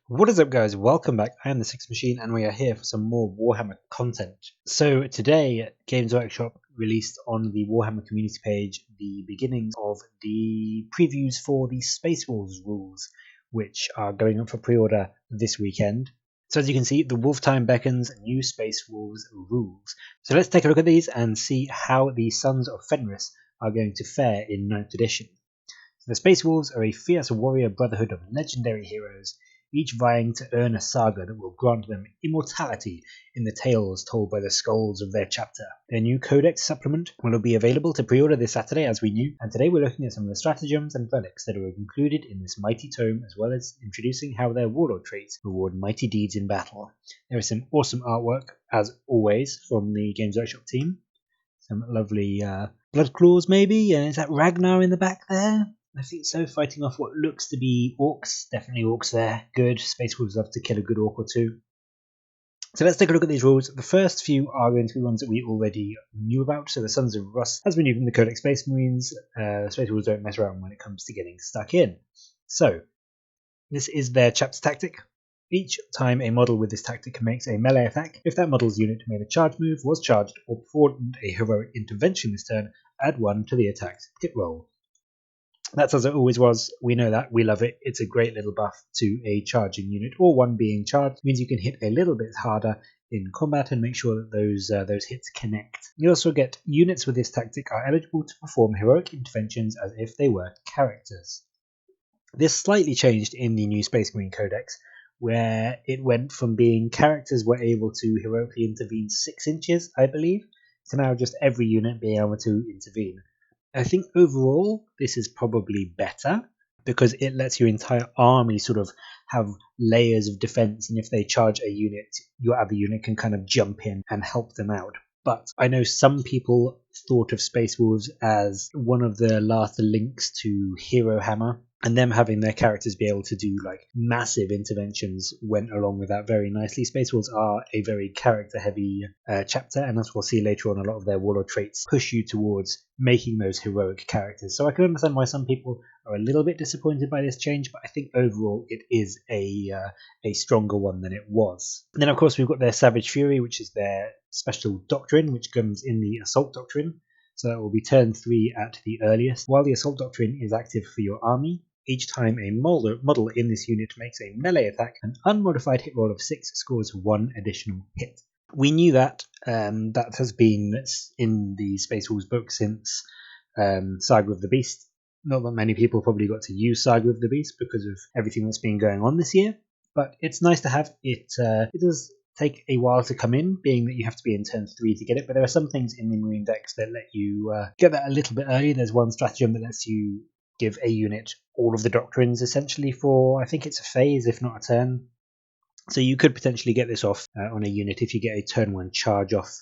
What is up, guys? Welcome back. I am the Six Machine and we are here for some more Warhammer content. So today Games Workshop released on the Warhammer Community page the beginnings of the previews for the Space Wolves rules, which are going up for pre-order this weekend. So as you can see, the Wolf Time beckons new Space Wolves rules. So let's take a look at these and see how the Sons of Fenris are going to fare in 9th edition. So the Space Wolves are a fierce warrior brotherhood of legendary heroes, each vying to earn a saga that will grant them immortality in the tales told by the skulls of their chapter. Their new Codex supplement will be available to pre-order this Saturday, as we knew, and today we're looking at some of the stratagems and relics that are included in this mighty tome, as well as introducing how their Warlord Traits reward mighty deeds in battle. There is some awesome artwork, as always, from the Games Workshop team. Some lovely blood claws, maybe. Is that Ragnar in the back there? I think so, fighting off what looks to be orcs. Definitely orcs there. Good. Space Wolves love to kill a good orc or two. So let's take a look at these rules. The first few are going to be ones that we already knew about. So the Sons of Rust, as we knew from the Codex Space Marines, Space Wolves don't mess around when it comes to getting stuck in. So this is their chapter tactic. Each time a model with this tactic makes a melee attack, if that model's unit made a charge move, was charged, or performed a heroic intervention this turn, add 1 to the attack's hit roll. That's as it always was. We know that. We love it. It's a great little buff to a charging unit, or one being charged. It means you can hit a little bit harder in combat and make sure that those hits connect. You also get units with this tactic are eligible to perform heroic interventions as if they were characters. This slightly changed in the new Space Marine Codex, where it went from being characters were able to heroically intervene 6 inches, I believe, to now just every unit being able to intervene. I think overall this is probably better because it lets your entire army sort of have layers of defense, and if they charge a unit, your other unit can kind of jump in and help them out. But I know some people thought of Space Wolves as one of the last links to Hero Hammer, and them having their characters be able to do like massive interventions went along with that very nicely. Space Wolves are a very character-heavy chapter, and as we'll see later on, a lot of their Warlord traits push you towards making those heroic characters. So I can understand why some people are a little bit disappointed by this change, but I think overall it is a stronger one than it was. And then of course we've got their Savage Fury, which is their special doctrine, which comes in the Assault Doctrine. So that will be turn 3 at the earliest. While the Assault Doctrine is active for your army, each time a model in this unit makes a melee attack, an unmodified hit roll of 6 scores 1 additional hit. We knew that. That has been in the Space Wolves book since Saga of the Beast. Not that many people probably got to use Saga of the Beast because of everything that's been going on this year, but it's nice to have it. It does take a while to come in, being that you have to be in turn 3 to get it, but there are some things in the Marine decks that let you get that a little bit early. There's one stratagem that lets you give a unit all of the Doctrines essentially for, I think it's a phase, if not a turn. So you could potentially get this off on a unit if you get a turn 1 charge off,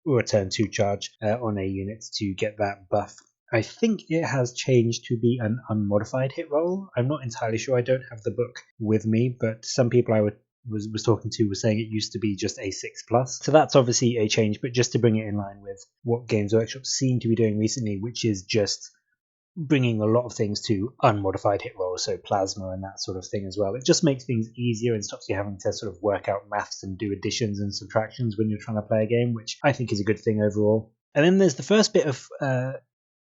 or a turn 2 charge on a unit to get that buff. I think it has changed to be an unmodified hit roll. I'm not entirely sure. I don't have the book with me, but some people I was talking to were saying it used to be just a 6+. So that's obviously a change, but just to bring it in line with what Games Workshop seem to be doing recently, which is just bringing a lot of things to unmodified hit rolls, so plasma and that sort of thing as well. It just makes things easier and stops you having to sort of work out maths and do additions and subtractions when you're trying to play a game, which I think is a good thing overall. And then there's the first bit of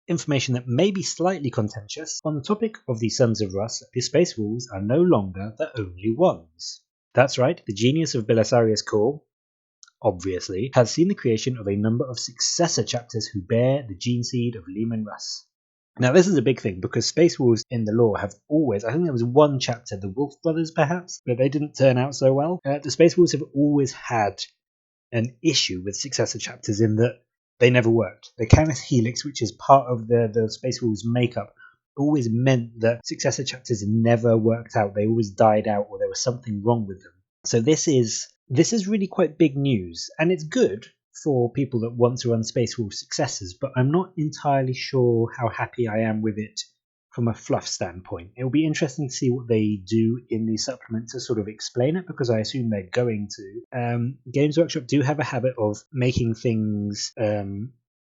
information that may be slightly contentious. On the topic of the Sons of Rust, the Space Wolves are no longer the only ones. That's right, the genius of Belisarius Cawl, obviously, has seen the creation of a number of successor chapters who bear the gene seed of Leman Russ. Now, this is a big thing because Space Wolves in the lore have always, I think there was one chapter, the Wolf Brothers perhaps, but they didn't turn out so well. The Space Wolves have always had an issue with successor chapters in that they never worked. The Canis Helix, which is part of the Space Wolves makeup, always meant that successor chapters never worked out. They always died out or there was something wrong with them. So this is really quite big news, and it's good for people that want to run Space Wolf successors, but I'm not entirely sure how happy I am with it from a fluff standpoint. It will be interesting to see what they do in the supplement to sort of explain it, because I assume they're going to. Games Workshop do have a habit of making things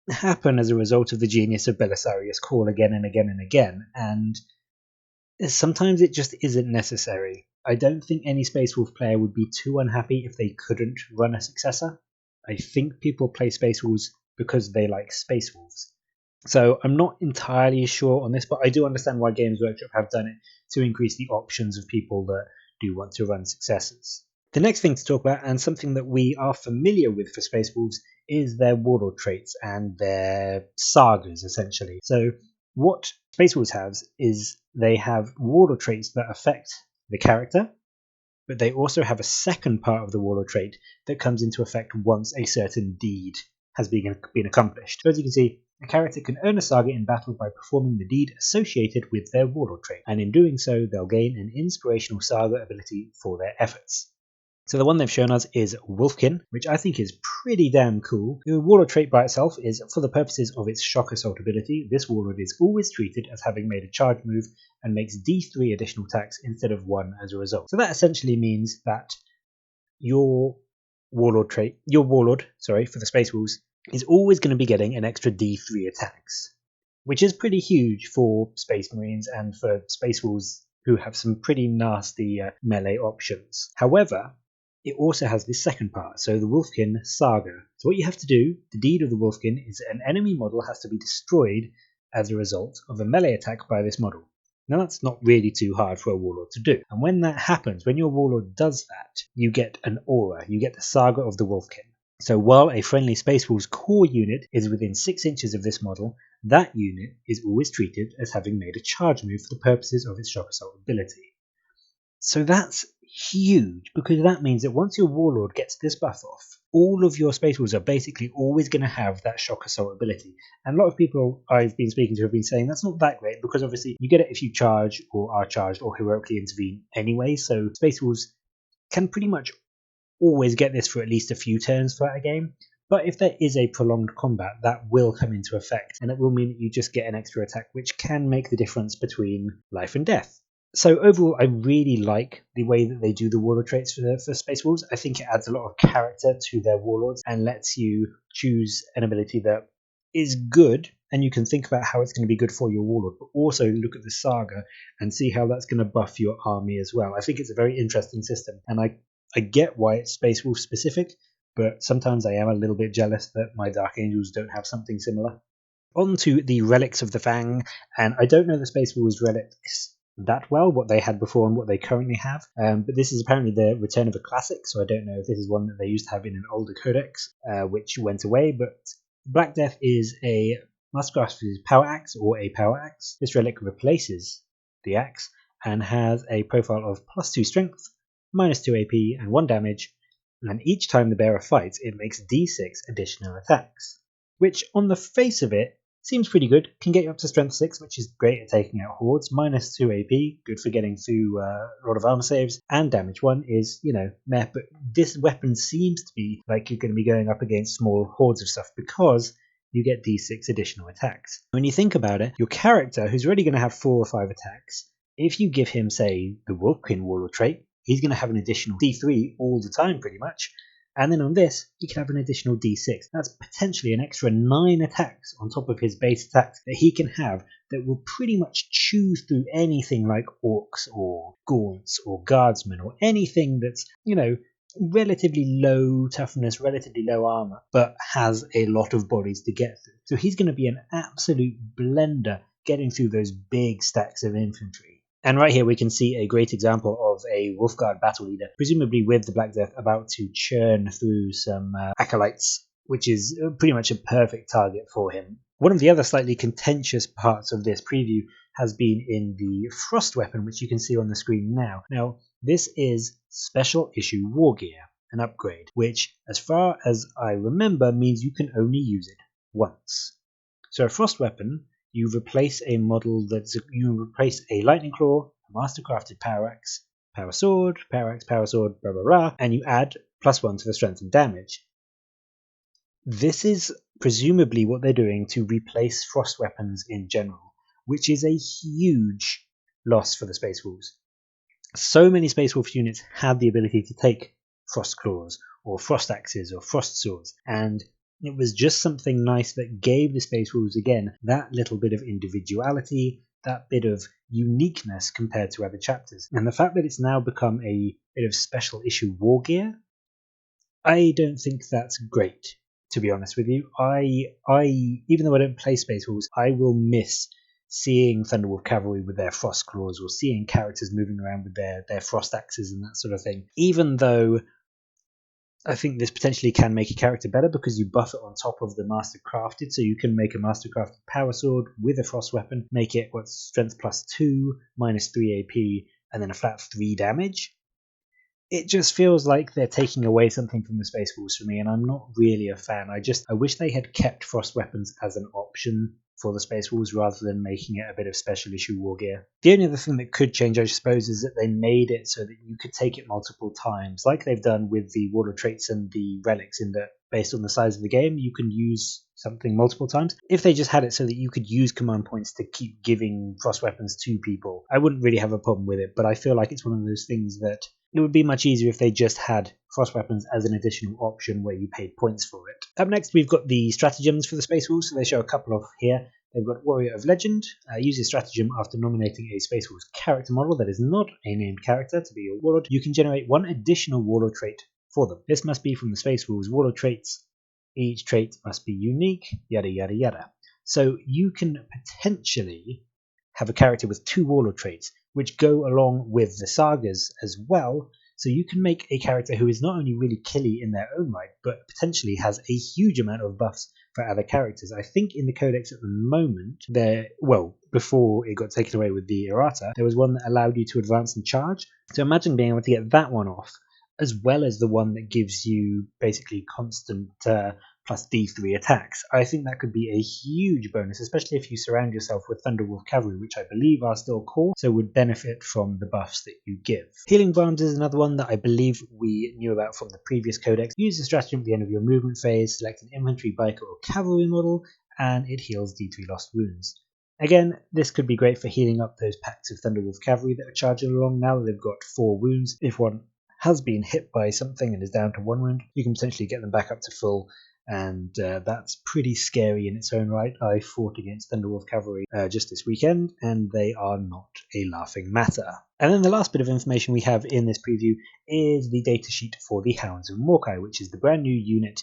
happen as a result of the genius of Belisarius Cawl again and again and again, and sometimes it just isn't necessary. I don't think any Space Wolf player would be too unhappy if they couldn't run a successor. I think people play Space Wolves because they like Space Wolves. So I'm not entirely sure on this, but I do understand why Games Workshop have done it to increase the options of people that do want to run successors. The next thing to talk about, and something that we are familiar with for Space Wolves, is their Warlord traits and their sagas, essentially. So what Space Wolves has is they have Warlord traits that affect the character, but they also have a second part of the Warlord trait that comes into effect once a certain deed has been accomplished. So as you can see, a character can earn a saga in battle by performing the deed associated with their Warlord trait, and in doing so, they'll gain an inspirational saga ability for their efforts. So the one they've shown us is Wolfkin, which I think is pretty damn cool. The Warlord trait by itself is, for the purposes of its Shock Assault ability, this Warlord is always treated as having made a charge move and makes D3 additional attacks instead of 1 as a result. So that essentially means that your Warlord, for the Space Wolves, is always going to be getting an extra D3 attacks, which is pretty huge for Space Marines and for Space Wolves who have some pretty nasty melee options. However, it also has this second part, so the Wolfkin Saga. So what you have to do, the deed of the Wolfkin, is an enemy model has to be destroyed as a result of a melee attack by this model. Now that's not really too hard for a Warlord to do. And when that happens, when your Warlord does that, you get an aura, you get the Saga of the Wolfkin. So while a friendly Space Wolves core unit is within 6 inches of this model, that unit is always treated as having made a charge move for the purposes of its Shock Assault ability. So that's huge, because that means that once your Warlord gets this buff off, all of your Space Wolves are basically always going to have that Shock Assault ability. And a lot of people I've been speaking to have been saying that's not that great, because obviously you get it if you charge or are charged or heroically intervene anyway, so Space Wolves can pretty much always get this for at least a few turns throughout a game. But if there is a prolonged combat, that will come into effect, and it will mean that you just get an extra attack, which can make the difference between life and death. So overall, I really like the way that they do the Warlord traits for Space Wolves. I think it adds a lot of character to their Warlords and lets you choose an ability that is good, and you can think about how it's going to be good for your Warlord, but also look at the Saga and see how that's going to buff your army as well. I think it's a very interesting system, and I get why it's Space Wolf specific, but sometimes I am a little bit jealous that my Dark Angels don't have something similar. On to the Relics of the Fang, and I don't know the Space Wolves Relics that well, what they had before and what they currently have, but this is apparently the return of a classic, so I don't know if this is one that they used to have in an older codex, which went away. But Black Death is a Mastercraft's power axe or a power axe. This relic replaces the axe and has a profile of +2 strength, -2 AP and 1 damage, and each time the bearer fights it makes d6 additional attacks, which on the face of it seems pretty good. Can get you up to strength 6, which is great at taking out hordes. -2 AP, good for getting through a lot of armor saves. And damage 1 is, meh. But this weapon seems to be like you're going to be going up against small hordes of stuff because you get d6 additional attacks. When you think about it, your character, who's already going to have 4 or 5 attacks, if you give him, say, the Wolfkin Warlord trait, he's going to have an additional d3 all the time, pretty much. And then on this, he can have an additional d6. That's potentially an extra 9 attacks on top of his base attacks that he can have that will pretty much chew through anything like orcs or gaunts or guardsmen or anything that's, relatively low toughness, relatively low armor, but has a lot of bodies to get through. So he's going to be an absolute blender getting through those big stacks of infantry. And right here we can see a great example of a Wolfguard battle leader, presumably with the Black Death, about to churn through some acolytes, which is pretty much a perfect target for him. One of the other slightly contentious parts of this preview has been in the Frost weapon, which you can see on the screen now. Now, this is Special Issue War Gear, an upgrade, which, as far as I remember, means you can only use it once. So a Frost weapon, you replace a Lightning Claw, a Mastercrafted Power Axe, Power Sword, Power Axe, Power Sword, blah blah blah, and you add +1 to the strength and damage. This is presumably what they're doing to replace Frost weapons in general, which is a huge loss for the Space Wolves. So many Space Wolf units had the ability to take Frost Claws, or Frost Axes, or Frost Swords, and it was just something nice that gave the Space Wolves, again, that little bit of individuality, that bit of uniqueness compared to other chapters. And the fact that it's now become a bit of special issue war gear, I don't think that's great, to be honest with you. I even though I don't play Space Wolves, I will miss seeing Thunderwolf Cavalry with their frost claws, or seeing characters moving around with their frost axes and that sort of thing. Even though I think this potentially can make a character better because you buff it on top of the Master Crafted, so you can make a Master Crafted Power Sword with a Frost Weapon, make it Strength +2, -3 AP, and then a flat 3 damage. It just feels like they're taking away something from the Space Wolves for me, and I'm not really a fan. I wish they had kept Frost Weapons as an option for the Space Wolves rather than making it a bit of special issue war gear. The only other thing that could change, I suppose, is that they made it so that you could take it multiple times, like they've done with the Warlord Traits and the Relics, in that based on the size of the game, you can use something multiple times. If they just had it so that you could use command points to keep giving frost weapons to people, I wouldn't really have a problem with it, but I feel like it's one of those things that it would be much easier if they just had frost weapons as an additional option where you paid points for it. Up next, we've got the stratagems for the Space Wolves, so they show a couple of here. They've got Warrior of Legend. Use a stratagem after nominating a Space Wolves character model that is not a named character to be your Warlord. You can generate one additional Warlord trait for them. This must be from the Space Wolves Warlord Traits. Each trait must be unique, yada yada yada. So you can potentially have a character with 2 Warlord traits, which go along with the sagas as well. So you can make a character who is not only really killy in their own right, but potentially has a huge amount of buffs for other characters. I think in the Codex at the moment, before it got taken away with the errata, there was one that allowed you to advance and charge. So imagine being able to get that one off, as well as the one that gives you basically constant plus D3 attacks. I think that could be a huge bonus, especially if you surround yourself with Thunderwolf Cavalry, which I believe are still core, so would benefit from the buffs that you give. Healing Bombs is another one that I believe we knew about from the previous codex. Use the stratagem at the end of your movement phase, select an infantry, biker, or cavalry model, and it heals D3 lost wounds. Again, this could be great for healing up those packs of Thunderwolf Cavalry that are charging along now that they've got 4 wounds. If one has been hit by something and is down to 1 wound, you can potentially get them back up to full, and that's pretty scary in its own right. I fought against Thunderwolf Cavalry just this weekend, and they are not a laughing matter. And then the last bit of information we have in this preview is the datasheet for the Hounds of Morkai, which is the brand new unit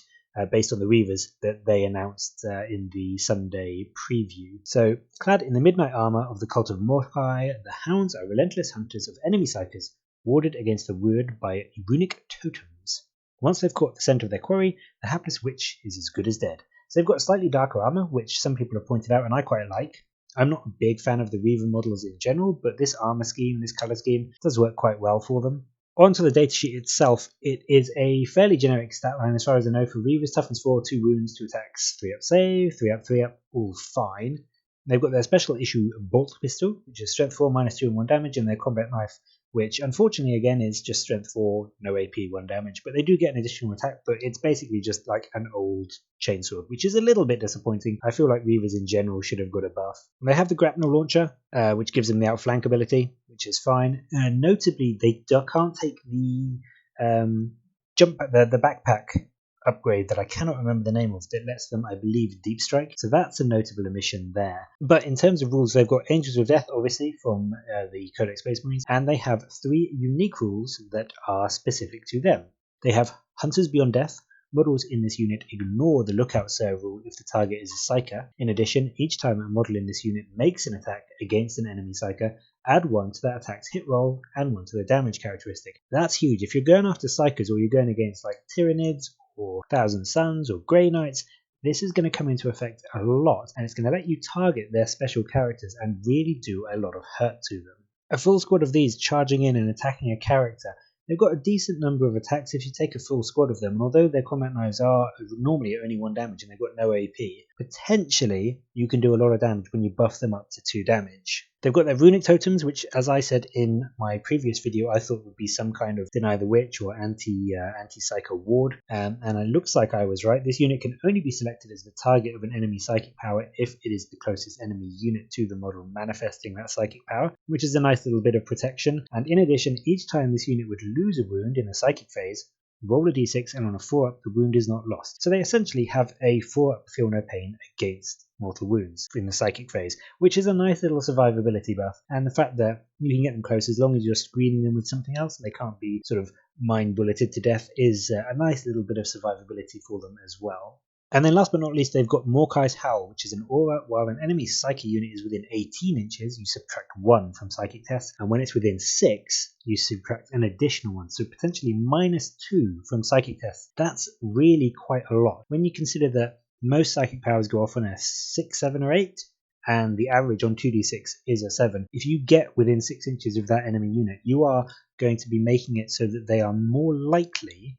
based on the Reavers that they announced in the Sunday preview. So, clad in the midnight armor of the Cult of Morkai, the Hounds are relentless hunters of enemy psykers, warded against the word by runic totems. Once they've caught the scent of their quarry, the hapless witch is as good as dead. So they've got slightly darker armor, which some people have pointed out and I quite like. I'm not a big fan of the Reaver models in general, but this armor scheme, this color scheme, does work quite well for them. Onto the datasheet itself, it is a fairly generic stat line as far as I know for Reavers. Toughness 4, 2 wounds, 2 attacks, 3 up save, 3 up, all fine. They've got their special issue Bolt Pistol, which is strength 4, -2 and 1 damage, and their combat knife, which unfortunately again is just strength 4, no AP, 1 damage, but they do get an additional attack, but it's basically just like an old chainsword, which is a little bit disappointing. I feel like Reavers in general should have got a buff. And they have the grapnel launcher, which gives them the outflank ability, which is fine. Notably, they can't take the the backpack upgrade that I cannot remember the name of that lets them, I believe, deep strike. So that's a notable omission there. But in terms of rules, they've got Angels of Death, obviously, from the Codex Space Marines, and they have 3 unique rules that are specific to them. They have Hunters Beyond Death. Models in this unit ignore the Lookout Sir rule if the target is a Psyker. In addition, each time a model in this unit makes an attack against an enemy Psyker, add 1 to that attack's hit roll and 1 to the damage characteristic. That's huge. If you're going after Psykers or you're going against like Tyranids or Thousand Suns or Grey Knights, this is going to come into effect a lot, and it's going to let you target their special characters and really do a lot of hurt to them. A full squad of these charging in and attacking a character, they've got a decent number of attacks if you take a full squad of them, and although their combat knives are normally only 1 damage and they've got no AP, potentially you can do a lot of damage when you buff them up to 2 damage. They've got their runic totems, which, as I said in my previous video, I thought would be some kind of Deny the Witch or anti-psycho ward, and it looks like I was right. This unit can only be selected as the target of an enemy psychic power if it is the closest enemy unit to the model manifesting that psychic power, which is a nice little bit of protection. And in addition, each time this unit would lose a wound in the psychic phase, roll a d6, and on a 4-up, the wound is not lost. So they essentially have a 4-up feel no pain against mortal wounds in the psychic phase, which is a nice little survivability buff. And the fact that you can get them close as long as you're screening them with something else, they can't be sort of mind bulleted to death, is a nice little bit of survivability for them as well. And then last but not least, they've got Morkai's Howl, which is an aura. While an enemy's psychic unit is within 18 inches, you subtract 1 from psychic tests, and when it's within 6, you subtract an additional 1, so potentially -2 from psychic tests. That's really quite a lot. When you consider that most psychic powers go off on a 6, 7, or 8, and the average on 2d6 is a 7, if you get within 6 inches of that enemy unit, you are going to be making it so that they are more likely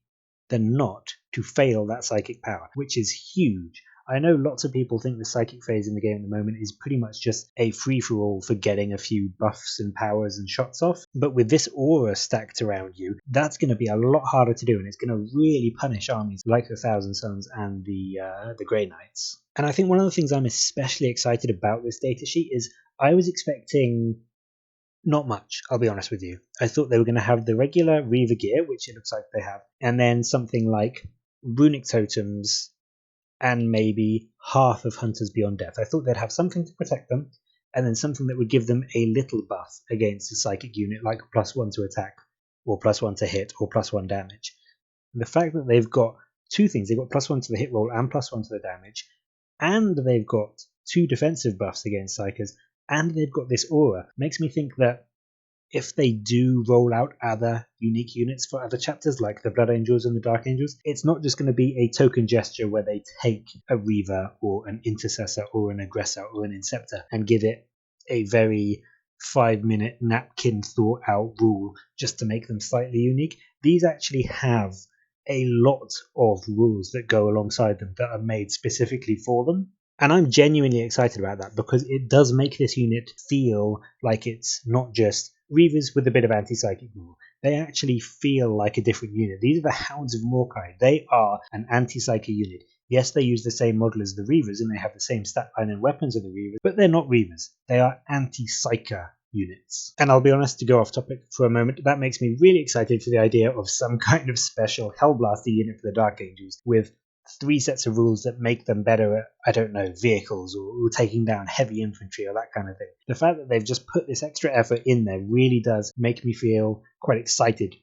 than not to fail that psychic power, which is huge. I know lots of people think the psychic phase in the game at the moment is pretty much just a free-for-all for getting a few buffs and powers and shots off, but with this aura stacked around you, that's going to be a lot harder to do, and it's going to really punish armies like the Thousand Sons and the Grey Knights. And I think one of the things I'm especially excited about this datasheet is I was expecting not much, I'll be honest with you. I thought they were going to have the regular Reaver gear, which it looks like they have, and then something like runic totems and maybe half of Hunters Beyond Death. I thought they'd have something to protect them, and then something that would give them a little buff against a psychic unit, like +1 to attack, or +1 to hit, or +1 damage. And the fact that they've got two things, they've got +1 to the hit roll and +1 to the damage, and they've got 2 defensive buffs against psykers, and they've got this aura, makes me think that if they do roll out other unique units for other chapters, like the Blood Angels and the Dark Angels, it's not just going to be a token gesture where they take a Reaver or an Intercessor or an Aggressor or an Inceptor and give it a very 5-minute napkin thought out rule just to make them slightly unique. These actually have a lot of rules that go alongside them that are made specifically for them. And I'm genuinely excited about that because it does make this unit feel like it's not just Reavers with a bit of anti-psychic rule. They actually feel like a different unit. These are the Hounds of Morkai. They are an anti-psychic unit. Yes, they use the same model as the Reavers and they have the same stat line and weapons as the Reavers, but they're not Reavers. They are anti-psyker units. And I'll be honest, to go off topic for a moment, that makes me really excited for the idea of some kind of special Hellblaster unit for the Dark Angels with 3 sets of rules that make them better at, I don't know, vehicles or taking down heavy infantry or that kind of thing. The fact that they've just put this extra effort in there really does make me feel quite excited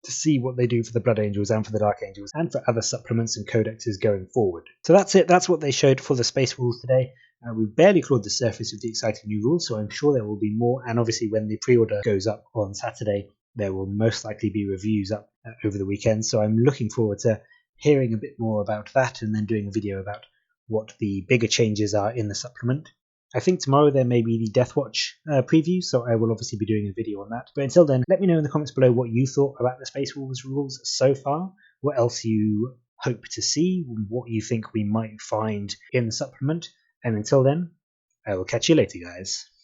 to see what they do for the Blood Angels and for the Dark Angels and for other supplements and codexes going forward. So that's it. That's what they showed for the space rules today. We've barely clawed the surface of the exciting new rules, so I'm sure there will be more. And obviously when the pre-order goes up on Saturday, there will most likely be reviews up over the weekend. So I'm looking forward to hearing a bit more about that and then doing a video about what the bigger changes are in the supplement. I think tomorrow there may be the Deathwatch preview, so I will obviously be doing a video on that. But until then, let me know in the comments below what you thought about the Space Wolves rules so far, what else you hope to see, what you think we might find in the supplement, and until then, I will catch you later, guys.